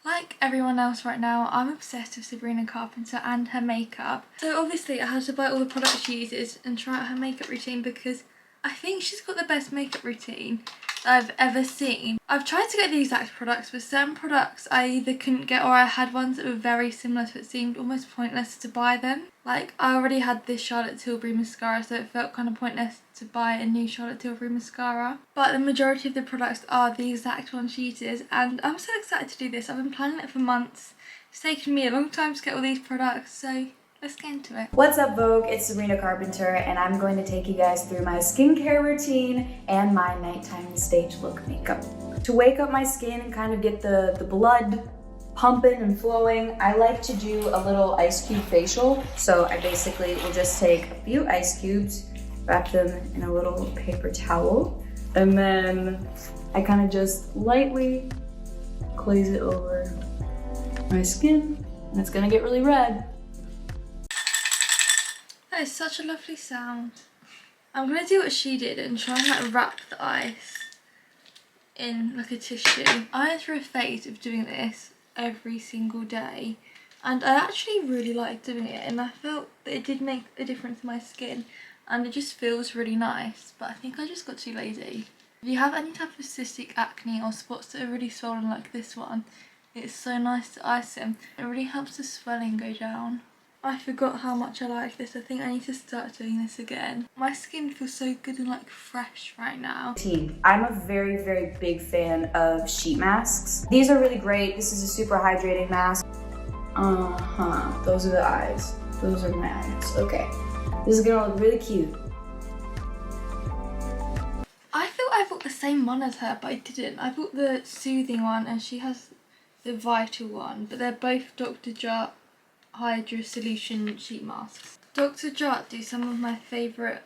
Like everyone else right now, I'm obsessed with Sabrina Carpenter and her makeup. So obviously I had to buy all the products she uses and try out her makeup routine because I think she's got the best makeup routine that I've ever seen. I've tried to get the exact products, but certain products I either couldn't get or I had ones that were very similar, so it seemed almost pointless to buy them. Like I already had this Charlotte Tilbury mascara, so it felt kind of pointless to buy a new Charlotte Tilbury mascara. But the majority of the products are the exact ones she uses, and I'm so excited to do this. I've been planning it for months. It's taken me a long time to get all these products, so let's get into it. What's up, Vogue? It's Sabrina Carpenter, and I'm going to take you guys through my skincare routine and my nighttime stage look makeup. To wake up my skin and kind of get the blood pumping and flowing, I like to do a little ice cube facial. So I basically will just take a few ice cubes, wrap them in a little paper towel, and then I kind of just lightly glaze it over my skin, and it's gonna get really red. That is such a lovely sound. I'm gonna do what she did and try and like wrap the ice in like a tissue. I went through a phase of doing this every single day, and I actually really liked doing it, and I felt that it did make a difference in my skin, and it just feels really nice, but I think I just got too lazy. If you have any type of cystic acne or spots that are really swollen like this one, it's so nice to ice them. It really helps the swelling go down. I forgot how much I like this. I think I need to start doing this again. My skin feels so good and like fresh right now. I'm a very, very big fan of sheet masks. These are really great. This is a super hydrating mask. Those are the eyes. Those are my eyes. Okay. This is gonna look really cute. I thought I bought the same one as her, but I didn't. I bought the soothing one and she has the vital one, but they're both Dr. Jart Hydra Solution sheet masks. Dr. Jart do some of my favourite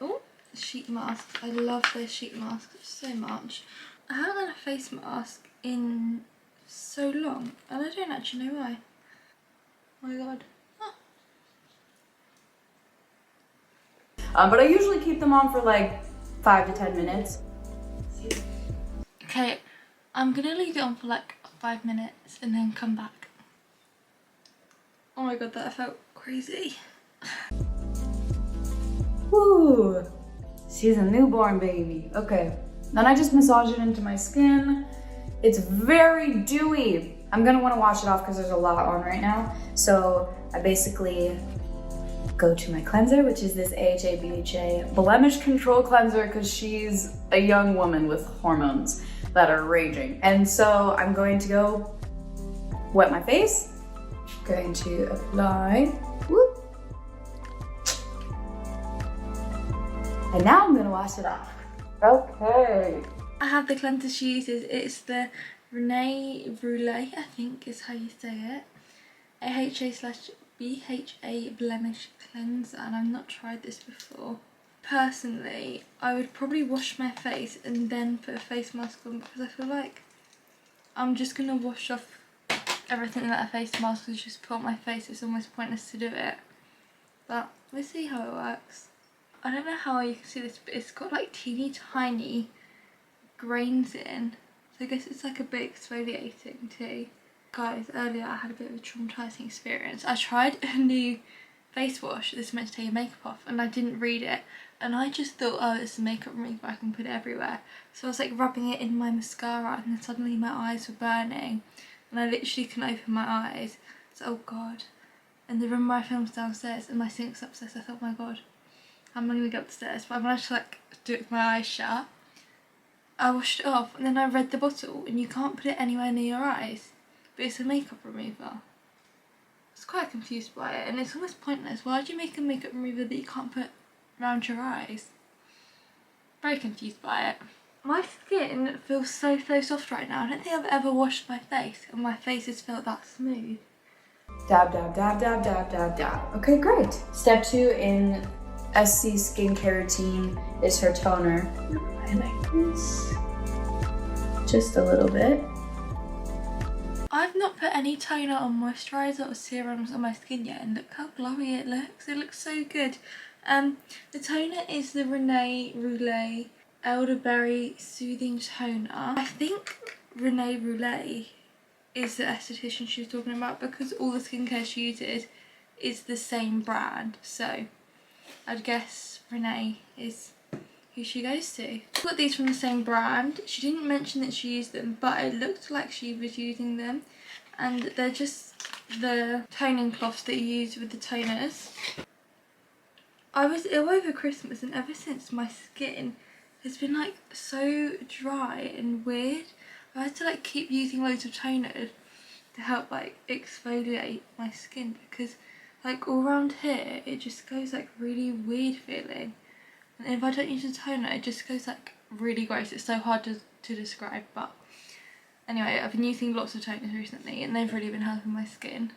sheet masks. I love their sheet masks so much. I haven't done a face mask in so long, and I don't actually know why. Oh my god. But I usually keep them on for like 5 to 10 minutes. Okay, I'm gonna leave it on for like 5 minutes and then come back. Oh my god, that felt crazy. Woo! She's a newborn baby. Okay, then I just massage it into my skin. It's very dewy. I'm gonna wanna wash it off because there's a lot on right now. So I basically go to my cleanser, which is this AHA BHA blemish control cleanser, because she's a young woman with hormones that are raging. And so I'm going to go wet my face. Going to apply. Whoop. And now I'm gonna wash it off. Okay. I have the cleanser she uses. It's the Loveeeee, I think is how you say it. AHA/BHA blemish cleanser, and I've not tried this before. Personally, I would probably wash my face and then put a face mask on, because I feel like I'm just gonna wash off everything that a face mask is just put on my face. It's almost pointless to do it, but we'll see how it works. I don't know how you can see this, but it's got like teeny tiny grains in, so I guess it's like a bit exfoliating too. Guys, earlier I had a bit of a traumatizing experience. I tried a new face wash that's meant to take your makeup off, and I didn't read it, and I just thought, oh, it's a makeup remover, I can put it everywhere. So I was like rubbing it in my mascara, and then suddenly my eyes were burning, and I literally couldn't open my eyes. So, oh god. And the room where I filmed downstairs and my sink's upstairs, I thought, oh my god, I'm not gonna go upstairs. But I managed to like do it with my eyes shut. I washed it off, and then I read the bottle, and you can't put it anywhere near your eyes, but it's a makeup remover. I was quite confused by it, and it's almost pointless. Why do you make a makeup remover that you can't put around your eyes? Very confused by it. My skin feels so soft right now. I don't think I've ever washed my face and my face has felt that smooth. Dab, dab, dab, dab, dab, dab, dab. Okay, great. Step 2 in SC skincare routine is her toner. I like this. Just a little bit. I've not put any toner or moisturiser or serums on my skin yet, and look how glowy it looks. It looks so good. The toner is the Loveeeee Elderberry Soothing Toner. I think Loveeeee is the esthetician she was talking about, because all the skincare she uses is the same brand. So I'd guess Renee is who she goes to. I got these from the same brand. She didn't mention that she used them, but it looked like she was using them. And they're just the toning cloths that you use with the toners. I was ill over Christmas, and ever since my skin has been like so dry and weird. I had to like keep using loads of toners to help like exfoliate my skin, because like all around here it just goes like really weird feeling. And if I don't use a toner, it just goes like really gross. It's so hard to describe, but anyway, I've been using lots of toners recently and they've really been helping my skin.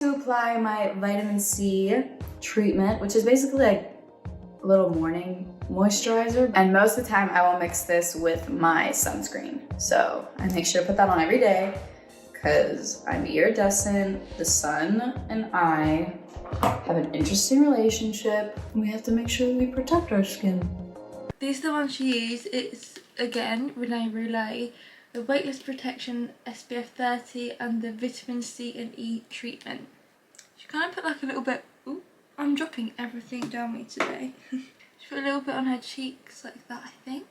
To apply my vitamin C treatment, which is basically like a little morning moisturizer. And most of the time I will mix this with my sunscreen. So I make sure to put that on every day because I'm iridescent. The sun and I have an interesting relationship. We have to make sure we protect our skin. These are the ones she used. It's again Renee Roulet, the Weightless Protection SPF 30 and the Vitamin C and E treatment. She kind of put like a little bit, ooh, I'm dropping everything down me today. She put a little bit on her cheeks like that, I think.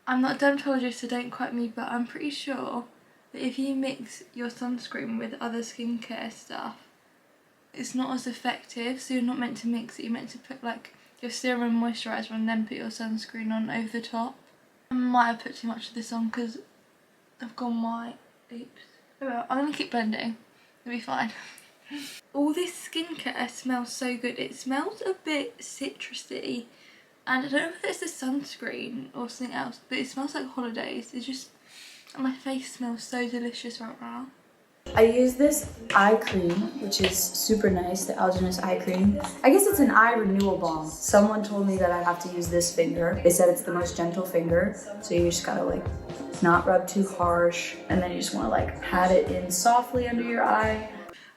I'm not a dermatologist, so don't quote me, but I'm pretty sure that if you mix your sunscreen with other skincare stuff, it's not as effective. So you're not meant to mix it, you're meant to put like your serum and moisturiser and then put your sunscreen on over the top. I might have put too much of this on because I've gone white. Oops. Oh well, I'm going to keep blending. It'll be fine. All this skincare smells so good. It smells a bit citrusy. And I don't know if it's the sunscreen or something else, but it smells like holidays. It's just, my face smells so delicious right now. I use this eye cream, which is super nice, the Algenist eye cream. I guess it's an eye renewal balm. Someone told me that I have to use this finger. They said it's the most gentle finger, so you just gotta like not rub too harsh, and then you just wanna like pat it in softly under your eye.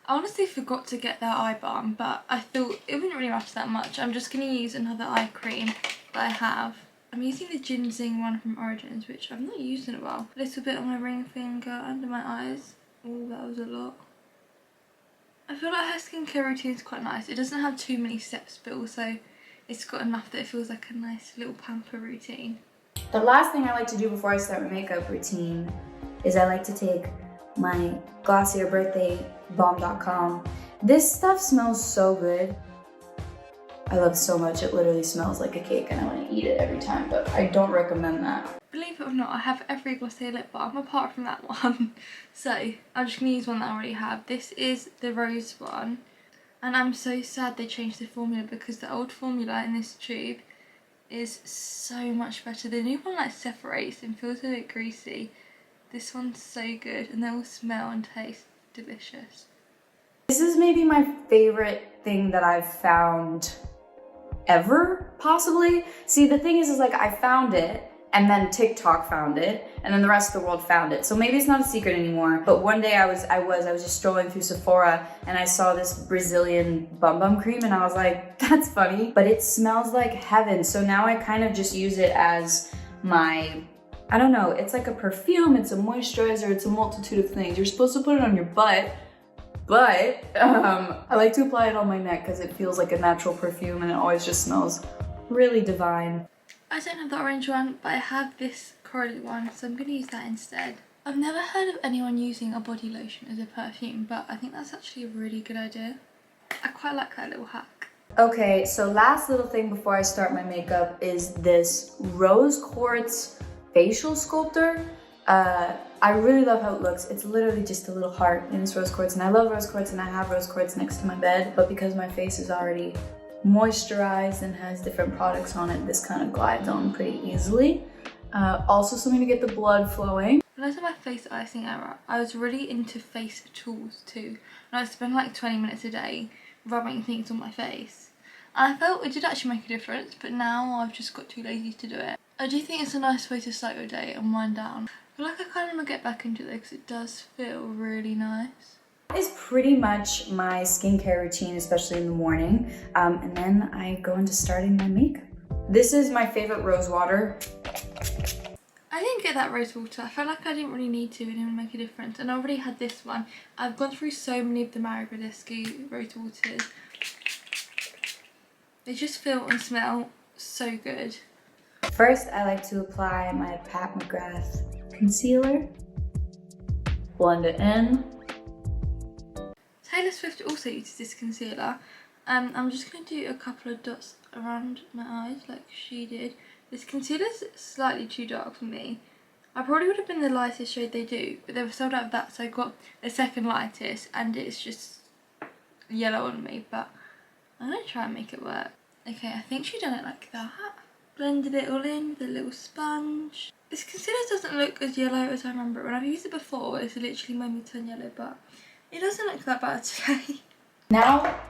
I honestly forgot to get that eye balm, but I thought it wouldn't really matter that much. I'm just gonna use another eye cream that I have. I'm using the ginseng one from Origins, which I've not used in a while. A little bit on my ring finger, under my eyes. Oh, that was a lot. I feel like her skincare routine is quite nice. It doesn't have too many steps, but also it's got enough that it feels like a nice little pamper routine. The last thing I like to do before I start my makeup routine is I like to take my Glossier Birthday Balm.com. This stuff smells so good. I love it so much. It literally smells like a cake and I want to eat it every time, but I don't recommend that. Believe it or not, I have every Glossier lip balm apart from that one. So I'm just going to use one that I already have. This is the rose one. And I'm so sad they changed the formula because the old formula in this tube is so much better. The new one like separates and feels a bit greasy. This one's so good and they all smell and taste delicious. This is maybe my favorite thing that I've found ever, possibly. See, the thing is like I found it and then TikTok found it and then the rest of the world found it. So maybe it's not a secret anymore. But one day I was just strolling through Sephora and I saw this Brazilian bum cream and I was like, that's funny, but it smells like heaven. So now I kind of just use it as my, I don't know, it's like a perfume, it's a moisturizer, it's a multitude of things. You're supposed to put it on your butt, but I like to apply it on my neck because it feels like a natural perfume and it always just smells really divine. I don't have the orange one, but I have this corally one, so I'm going to use that instead. I've never heard of anyone using a body lotion as a perfume, but I think that's actually a really good idea. I quite like that little hack. Okay, so last little thing before I start my makeup is this rose quartz facial sculptor. I really love how it looks. It's literally just a little heart in this rose quartz, and I love rose quartz and I have rose quartz next to my bed, but because my face is already moisturized and has different products on it, this kind of glides on pretty easily. Also something to get the blood flowing. When I was in my face icing era, I was really into face tools too, and I'd spend like 20 minutes a day rubbing things on my face. And I felt it did actually make a difference, but now I've just got too lazy to do it. I do think it's a nice way to start your day and wind down. I feel like I kind of want to get back into it because it does feel really nice. That is pretty much my skincare routine, especially in the morning. And then I go into starting my makeup. This is my favorite rose water. I didn't get that rose water. I felt like I didn't really need to, it didn't make a difference. And I already had this one. I've gone through so many of the Mario Badescu rose waters. They just feel and smell so good. First, I like to apply my Pat McGrath concealer. Blend it in. Taylor Swift also uses this concealer. I'm just going to do a couple of dots around my eyes like she did. This concealer's slightly too dark for me. I probably would have been the lightest shade they do, but they were sold out of that, so I got the second lightest and it's just yellow on me, but I'm going to try and make it work. Okay, I think she done it like that. Blended it all in with a little sponge. This concealer doesn't look as yellow as I remember. When I've used it before, it's literally made me turn yellow, but it doesn't look that bad today. Now,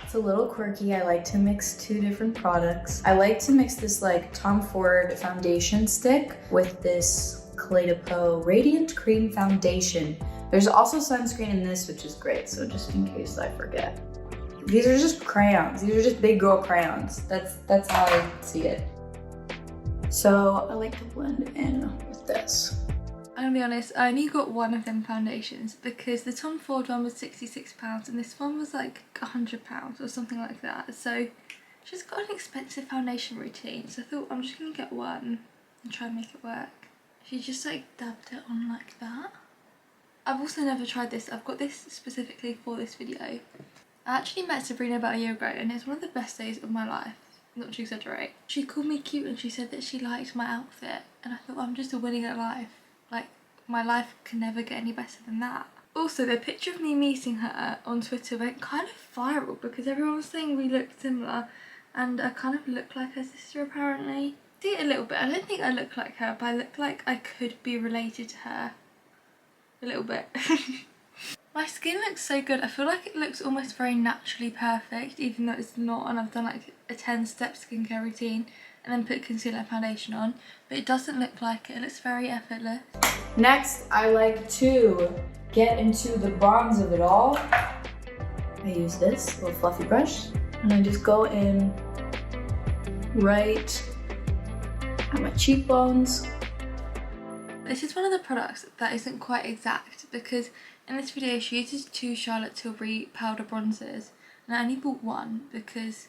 it's a little quirky. I like to mix two different products. I like to mix this like Tom Ford foundation stick with this Clé de Peau Radiant Cream Foundation. There's also sunscreen in this, which is great, so just in case I forget. These are just crayons. These are just big girl crayons. That's how I see it. So I like to blend in with this. I'm gonna be honest, I only got one of them foundations because the Tom Ford one was £66 and this one was like £100 or something like that. So she's got an expensive foundation routine, so I thought I'm just gonna get one and try and make it work. She just like dabbed it on like that. I've also never tried this. I've got this specifically for this video. I actually met Sabrina about a year ago and it's one of the best days of my life, not to exaggerate. She called me cute and she said that she liked my outfit and I thought I'm just a winning at life. Like, my life can never get any better than that. Also, the picture of me meeting her on Twitter went kind of viral because everyone was saying we looked similar and I kind of look like her sister apparently. I see it a little bit. I don't think I look like her, but I look like I could be related to her. A little bit. My skin looks so good. I feel like it looks almost very naturally perfect, even though it's not, and I've done like a 10-step skincare routine and then put concealer and foundation on, but it doesn't look like it. It looks very effortless. Next, I like to get into the bronze of it all. I use this little fluffy brush and I just go in right at my cheekbones. This is one of the products that isn't quite exact because in this video she uses 2 Charlotte Tilbury powder bronzers and I only bought one because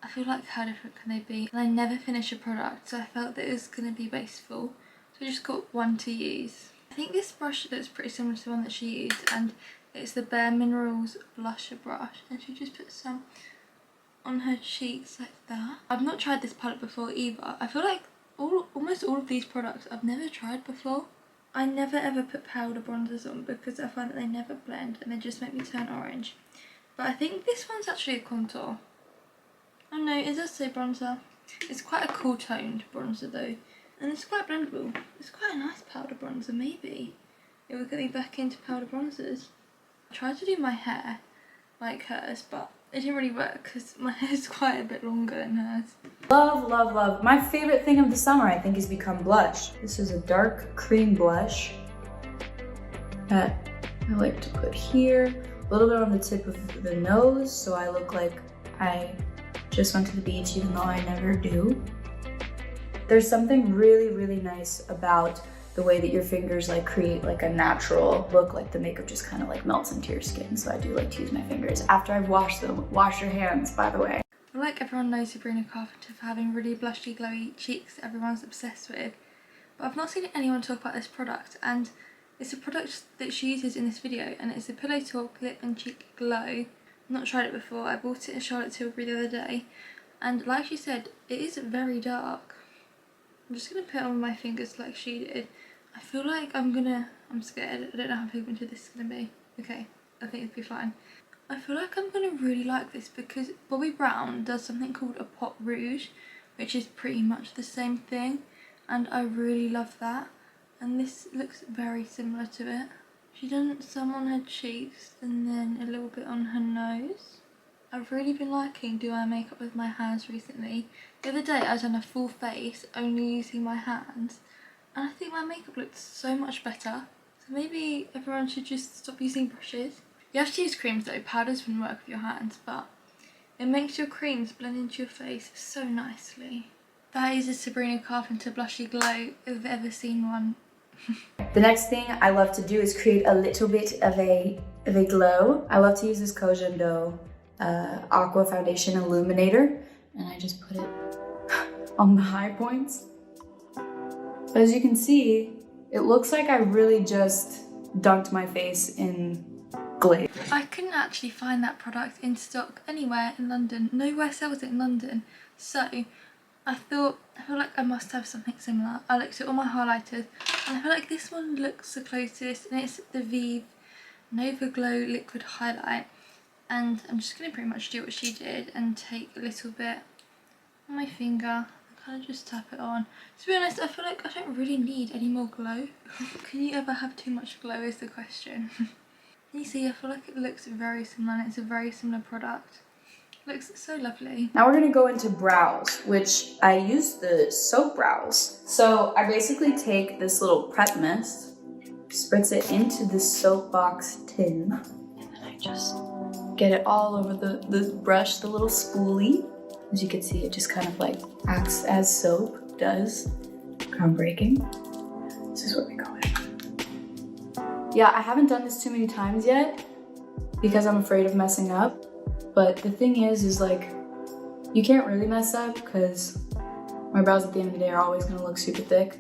I feel like how different can they be, and I never finish a product, so I felt that it was going to be wasteful, so I just got one to use. I think this brush looks pretty similar to the one that she used and it's the Bare Minerals blusher brush and she just put some on her cheeks like that. I've not tried this palette before either. I feel like almost all of these products I've never tried before. I never ever put powder bronzers on because I find that they never blend and they just make me turn orange. But I think this one's actually a contour. Oh no, it does say bronzer. It's quite a cool toned bronzer though. And it's quite blendable. It's quite a nice powder bronzer, maybe. It will get me back into powder bronzers. I tried to do my hair like hers, but it didn't really work because my hair is quite a bit longer than hers. Love, love, love. My favorite thing of the summer, I think, has become blush. This is a dark cream blush that I like to put here. A little bit on the tip of the nose, so I look like I just went to the beach, even though I never do. There's something really, really nice about the way that your fingers like create like a natural look, like the makeup just kind of like melts into your skin. So I do like to use my fingers after I've washed them. Wash your hands, by the way. I feel like everyone knows Sabrina Carpenter for having really blushy, glowy cheeks that everyone's obsessed with. But I've not seen anyone talk about this product, and it's a product that she uses in this video, and it's a Pillow Talk Lip and Cheek Glow. I've not tried it before. I bought it at Charlotte Tilbury the other day, and like she said, it is very dark. I'm just going to put it on my fingers like she did. I feel like I'm scared. I don't know how pigmented this is going to be. Okay, I think it'll be fine. I feel like I'm going to really like this because Bobbi Brown does something called a pot rouge, which is pretty much the same thing, and I really love that. And this looks very similar to it. She done some on her cheeks and then a little bit on her nose. I've really been liking doing my makeup with my hands recently. The other day I done a full face only using my hands, and I think my makeup looked so much better. So maybe everyone should just stop using brushes. You have to use creams though, powders wouldn't work with your hands, but it makes your creams blend into your face so nicely. That is a Sabrina Carpenter Blushy Glow, if I've ever seen one. The next thing I love to do is create a little bit of a glow. I love to use this Kojando Aqua Foundation Illuminator, and I just put it on the high points. But as you can see, it looks like I really just dunked my face in glaze. I couldn't actually find that product in stock anywhere in London. Nowhere sells it in London. So I feel like I must have something similar. I looked at all my highlighters and I feel like this one looks the closest, and it's the Vive Nova Glow Liquid Highlight. And I'm just going to pretty much do what she did and take a little bit on my finger and kind of just tap it on. To be honest, I feel like I don't really need any more glow. Can you ever have too much glow is the question. You see, I feel like it looks very similar, and it's a very similar product. It looks so lovely. Now we're gonna go into brows, which I use the soap brows. So I basically take this little prep mist, spritz it into the soap box tin, and then I just get it all over the brush, the little spoolie. As you can see, it just kind of like acts as soap does. Groundbreaking. This is where we go in. Yeah, I haven't done this too many times yet because I'm afraid of messing up. But the thing is like, you can't really mess up because my brows at the end of the day are always gonna look super thick.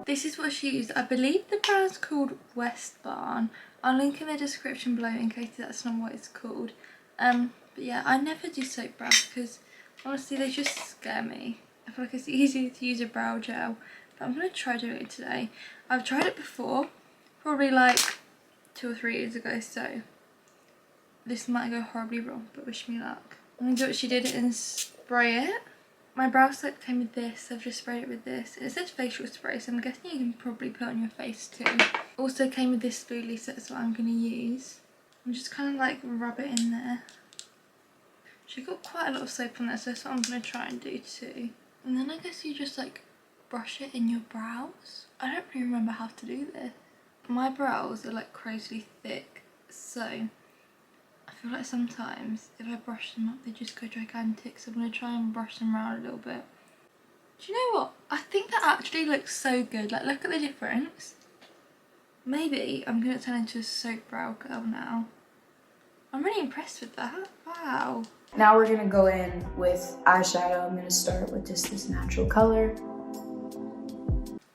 This is what she used. I believe the brow's called West Barn. I'll link in the description below in case that's not what it's called. But yeah, I never do soap brows because honestly they just scare me. I feel like it's easier to use a brow gel, but I'm gonna try doing it today. I've tried it before, probably like 2 or 3 years ago, so this might go horribly wrong, but wish me luck. I'm gonna do what she did and spray it. My brow soap came with this, I've just sprayed it with this. It says facial spray, so I'm guessing you can probably put on your face too. Also came with this spoolie, so that's what I'm gonna use. I'm just kind of like rub it in there. She got quite a lot of soap on there, so that's what I'm gonna try and do too. And then I guess you just like brush it in your brows. I don't really remember how to do this. My brows are like crazily thick, so I feel like sometimes if I brush them up they just go gigantic, so I'm going to try and brush them around a little bit. Do you know what? I think that actually looks so good. Like, look at the difference. Maybe I'm going to turn into a soap brow girl now. I'm really impressed with that. Wow. Now we're gonna go in with eyeshadow. I'm gonna start with just this natural color.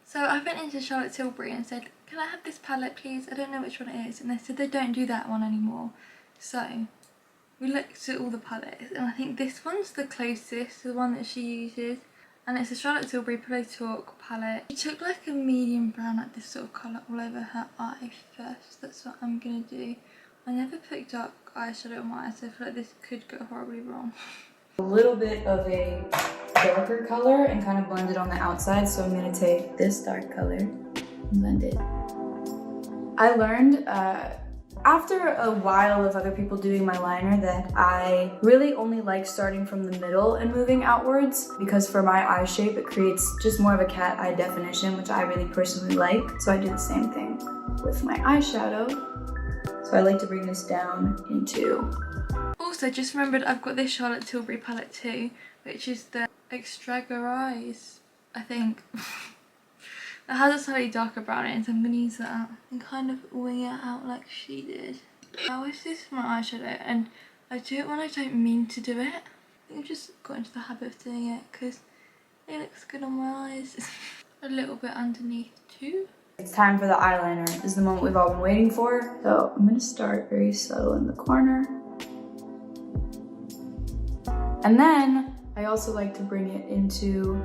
So I went into Charlotte Tilbury and said, can I have this palette please? I don't know which one it is. And they said they don't do that one anymore. So we looked at all the palettes and I think this one's the closest to the one that she uses. And it's a Charlotte Tilbury Pillow Talk palette. She took like a medium brown, like this sort of colour all over her eye first. That's what I'm gonna do. I never picked up eyeshadow on my eyes, so I feel like this could go horribly wrong. A little bit of a darker color and kind of blend it on the outside, so I'm going to take this dark color and blend it. I learned after a while of other people doing my liner that I really only like starting from the middle and moving outwards, because for my eye shape it creates just more of a cat eye definition, which I really personally like. So I do the same thing with my eyeshadow. So I like to bring this down into... Also, just remembered I've got this Charlotte Tilbury palette too, which is the Eyes, I think. It has a slightly darker brown in it, so I'm going to use that and kind of wing it out like she did. I always do this for my eyeshadow, and I do it when I don't mean to do it. I think I've just got into the habit of doing it because it looks good on my eyes. A little bit underneath too. It's time for the eyeliner. This is the moment we've all been waiting for. So I'm going to start very subtle in the corner. And then I also like to bring it into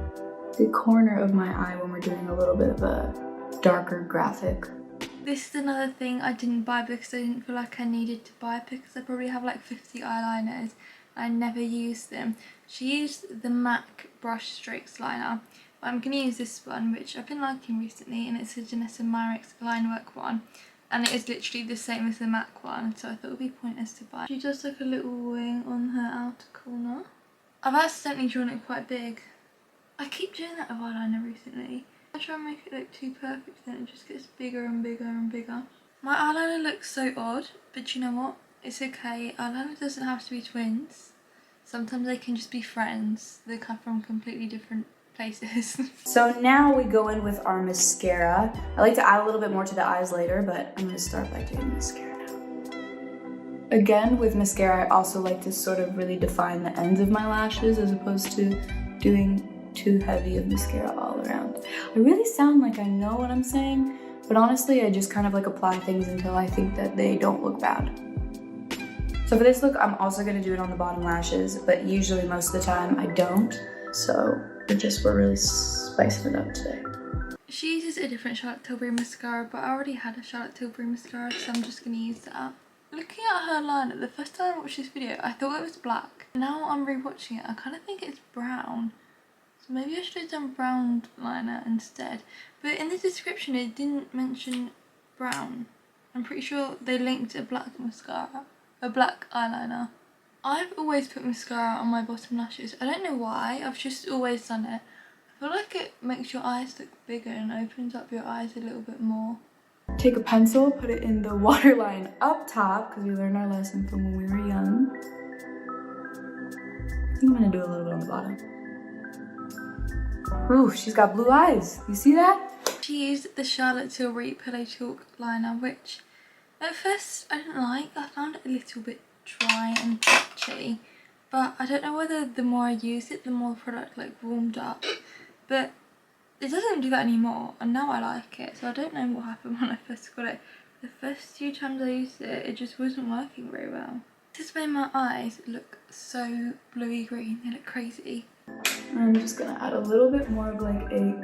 the corner of my eye when we're doing a little bit of a darker graphic. This is another thing I didn't buy because I didn't feel like I needed to buy it, because I probably have like 50 eyeliners and I never use them. She used the MAC Brush Strokes liner. I'm going to use this one, which I've been liking recently, and it's a Janessa Myricks Linework one, and it is literally the same as the MAC one, so I thought it would be pointless to buy. She does like a little wing on her outer corner. I've accidentally drawn it quite big. I keep doing that with eyeliner recently. I try and make it look too perfect, then it just gets bigger and bigger and bigger. My eyeliner looks so odd, but you know what? It's okay. Eyeliner doesn't have to be twins. Sometimes they can just be friends. They come from completely different places. So now we go in with our mascara. I like to add a little bit more to the eyes later, but I'm gonna start by doing mascara now. Again, with mascara, I also like to sort of really define the ends of my lashes as opposed to doing too heavy of mascara all around. I really sound like I know what I'm saying, but honestly, I just kind of like apply things until I think that they don't look bad. So for this look, I'm also gonna do it on the bottom lashes, but usually most of the time I don't. So we're really spicing it up today. She uses a different Charlotte Tilbury mascara, but I already had a Charlotte Tilbury mascara, so I'm just gonna use that. Looking at her liner, the first time I watched this video, I thought it was black. Now I'm rewatching it, I kind of think it's brown. So maybe I should have done brown liner instead. But in the description, it didn't mention brown. I'm pretty sure they linked a black mascara, a black eyeliner. I've always put mascara on my bottom lashes. I don't know why, I've just always done it. I feel like it makes your eyes look bigger and opens up your eyes a little bit more. Take a pencil, put it in the waterline up top, because we learned our lesson from when we were young. I think I'm gonna do a little bit on the bottom. Ooh, she's got blue eyes. You see that? She used the Charlotte Tilbury Pillow Talk liner, which at first I didn't like. I found it a little bit dry and patchy, but I don't know whether the more I used it, the more the product like warmed up. But it doesn't do that anymore, and now I like it, so I don't know what happened when I first got it. The first few times I used it, it just wasn't working very well. This made my eyes look so bluey green, they look crazy. I'm just gonna add a little bit more of like a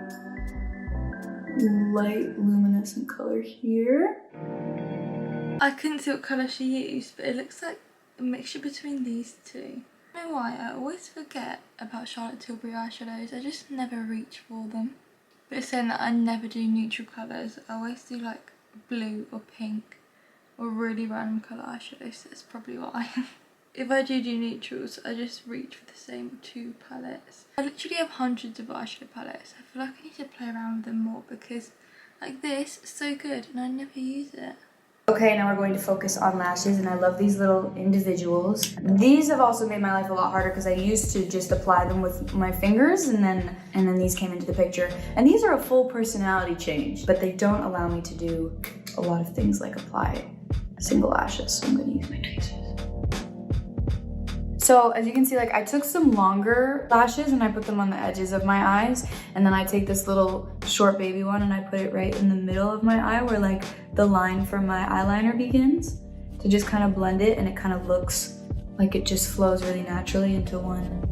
light luminescent color here. I couldn't see what colour she used, but it looks like a mixture between these two. I don't know why, I always forget about Charlotte Tilbury eyeshadows, I just never reach for them. But it's saying that I never do neutral colours, I always do like blue or pink or really random colour eyeshadows, so that's probably why. If I do neutrals, I just reach for the same two palettes. I literally have hundreds of eyeshadow palettes. I feel like I need to play around with them more because like this is so good and I never use it. Okay, now we're going to focus on lashes, and I love these little individuals. These have also made my life a lot harder because I used to just apply them with my fingers, and then these came into the picture. And these are a full personality change, but they don't allow me to do a lot of things like apply single lashes, so I'm gonna use my tweezers. So as you can see, like I took some longer lashes and I put them on the edges of my eyes, and then I take this little short baby one and I put it right in the middle of my eye where like the line from my eyeliner begins, to just kind of blend it, and it kind of looks like it just flows really naturally into one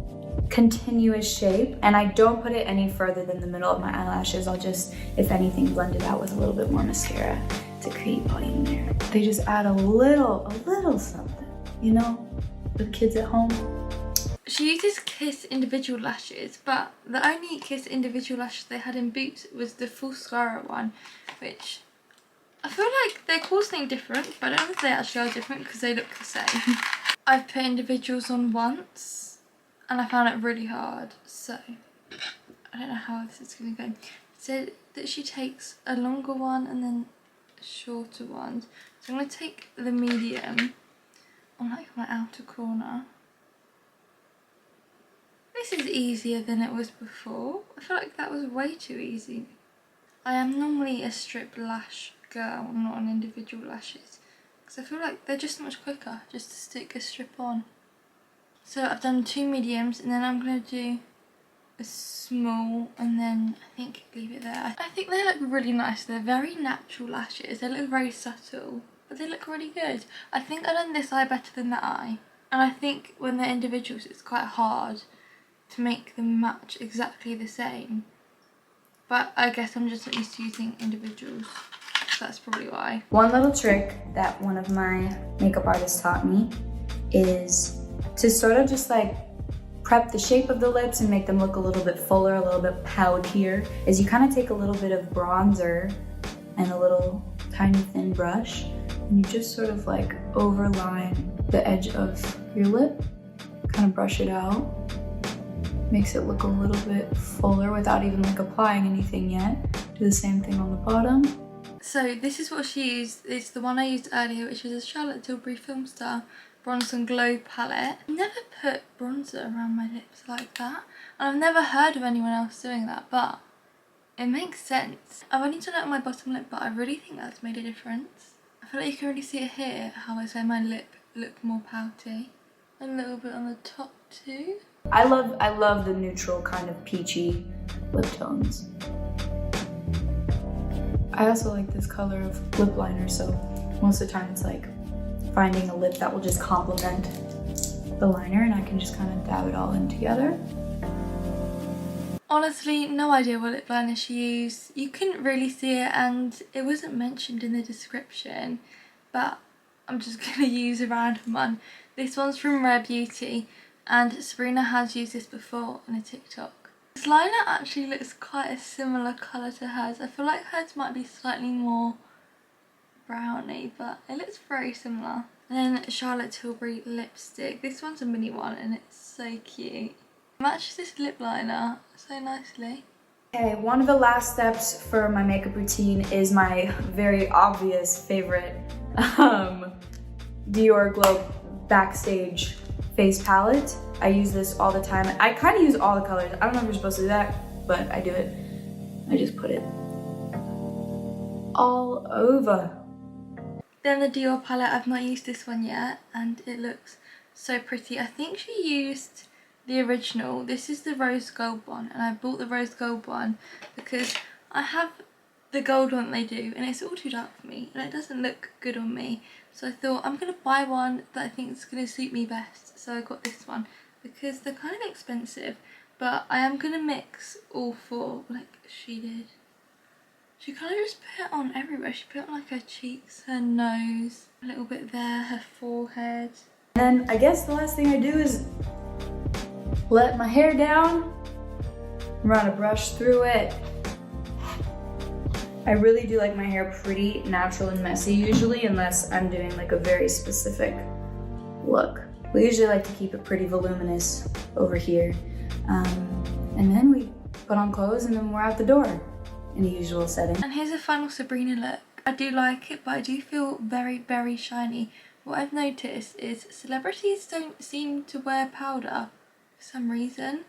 continuous shape. And I don't put it any further than the middle of my eyelashes. I'll just, if anything, blend it out with a little bit more mascara to create volume there. They just add a little something, you know? For the kids at home. She uses Kiss individual lashes, but the only Kiss individual lashes they had in Boots was the full Scara one, which I feel like they're called something different, but I don't know if they actually are different because they look the same. I've put individuals on once and I found it really hard, so I don't know how this is going to go. It said that she takes a longer one and then shorter ones, so I'm going to take the medium on like my outer corner. This is easier than it was before. I feel like that was way too easy. I am normally a strip lash girl, not an individual lashes, because I feel like they're just much quicker just to stick a strip on. So I've done two mediums, and then I'm going to do a small, and then I think leave it there. I think they look really nice. They're very natural lashes. They look very subtle, but they look really good. I think I've done this eye better than that eye. And I think when they're individuals, it's quite hard to make them match exactly the same. But I guess I'm just not used to using individuals. So that's probably why. One little trick that one of my makeup artists taught me is to sort of just like prep the shape of the lips and make them look a little bit fuller, a little bit poutier, is you kind of take a little bit of bronzer and a little tiny thin brush, and you just sort of like overline the edge of your lip, kind of brush it out. Makes it look a little bit fuller without even like applying anything yet. Do the same thing on the bottom. So this is what she used. It's the one I used earlier, which is a Charlotte Tilbury Film Star Bronze and Glow palette. I've never put bronzer around my lips like that, and I've never heard of anyone else doing that, but it makes sense. I've only done it on my bottom lip, but I really think that's made a difference. I feel like you can really see it here, how it's made my lip look more pouty. A little bit on the top too. I love the neutral kind of peachy lip tones. I also like this color of lip liner, so most of the time it's like finding a lip that will just complement the liner, and I can just kind of dab it all in together. Honestly, no idea what lip liner she used. You couldn't really see it and it wasn't mentioned in the description, but I'm just going to use a random one. This one's from Rare Beauty, and Sabrina has used this before on a TikTok. This liner actually looks quite a similar colour to hers. I feel like hers might be slightly more browny, but it looks very similar. And then Charlotte Tilbury lipstick. This one's a mini one and it's so cute. Matches this lip liner so nicely. Okay, one of the last steps for my makeup routine is my very obvious favorite Dior Glow Backstage face palette. I use this all the time. I kind of use all the colors. I don't know if you're supposed to do that, but I do it. I just put it all over. Then the Dior palette, I've not used this one yet and it looks so pretty. I think she used the original. This is the rose gold one, and I bought the rose gold one because I have the gold one they do and it's all too dark for me and it doesn't look good on me. So I thought I'm going to buy one that I think is going to suit me best. So I got this one because they're kind of expensive, but I am going to mix all four like she did. She kind of just put it on everywhere. She put it on like her cheeks, her nose, a little bit there, her forehead. And then I guess the last thing I do is let my hair down, run a brush through it. I really do like my hair pretty natural and messy usually, unless I'm doing like a very specific look. We usually like to keep it pretty voluminous over here. And then we put on clothes and then we're out the door in the usual setting. And here's a final Sabrina look. I do like it, but I do feel very, very shiny. What I've noticed is celebrities don't seem to wear powder for some reason,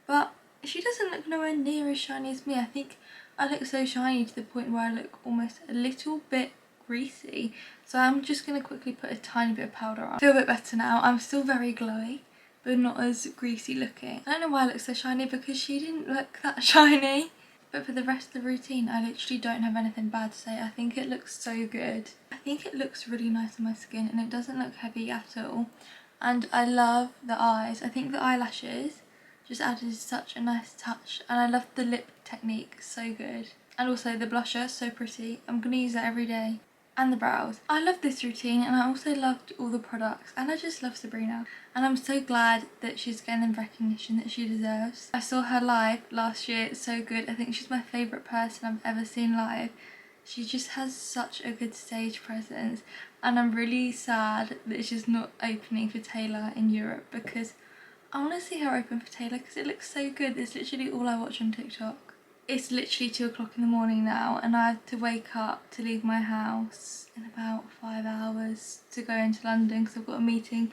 but she doesn't look nowhere near as shiny as me. I think I look so shiny to the point where I look almost a little bit greasy. So I'm just going to quickly put a tiny bit of powder on. I feel a bit better now. I'm still very glowy, but not as greasy looking. I don't know why I look so shiny because she didn't look that shiny. But for the rest of the routine, I literally don't have anything bad to say. I think it looks so good. I think it looks really nice on my skin and it doesn't look heavy at all. And I love the eyes. I think the eyelashes just added such a nice touch. And I love the lip technique, so good. And also the blusher, so pretty. I'm going to use that every day. And the brows. I love this routine and I also loved all the products. And I just love Sabrina. And I'm so glad that she's getting the recognition that she deserves. I saw her live last year, it's so good. I think she's my favourite person I've ever seen live. She just has such a good stage presence. And I'm really sad that she's not opening for Taylor in Europe because I want to see her open for Taylor because it looks so good. It's literally all I watch on TikTok. It's literally 2 o'clock in the morning now and I have to wake up to leave my house in about 5 hours to go into London because I've got a meeting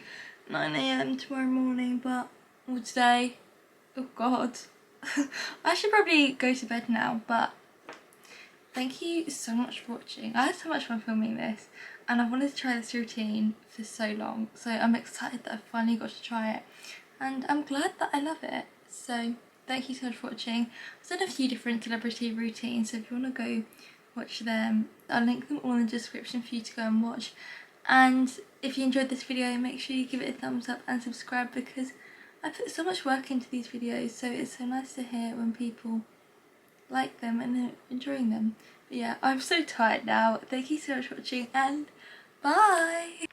9 AM tomorrow morning, but or today. Oh god. I should probably go to bed now, but thank you so much for watching. I had so much fun filming this and I've wanted to try this routine for so long, so I'm excited that I finally got to try it and I'm glad that I love it. So thank you so much for watching. I've done a few different celebrity routines, so if you want to go watch them, I'll link them all in the description for you to go and watch. And if you enjoyed this video, make sure you give it a thumbs up and subscribe because I put so much work into these videos, so it's so nice to hear when people like them and are enjoying them. But yeah, I'm so tired now. Thank you so much for watching and bye!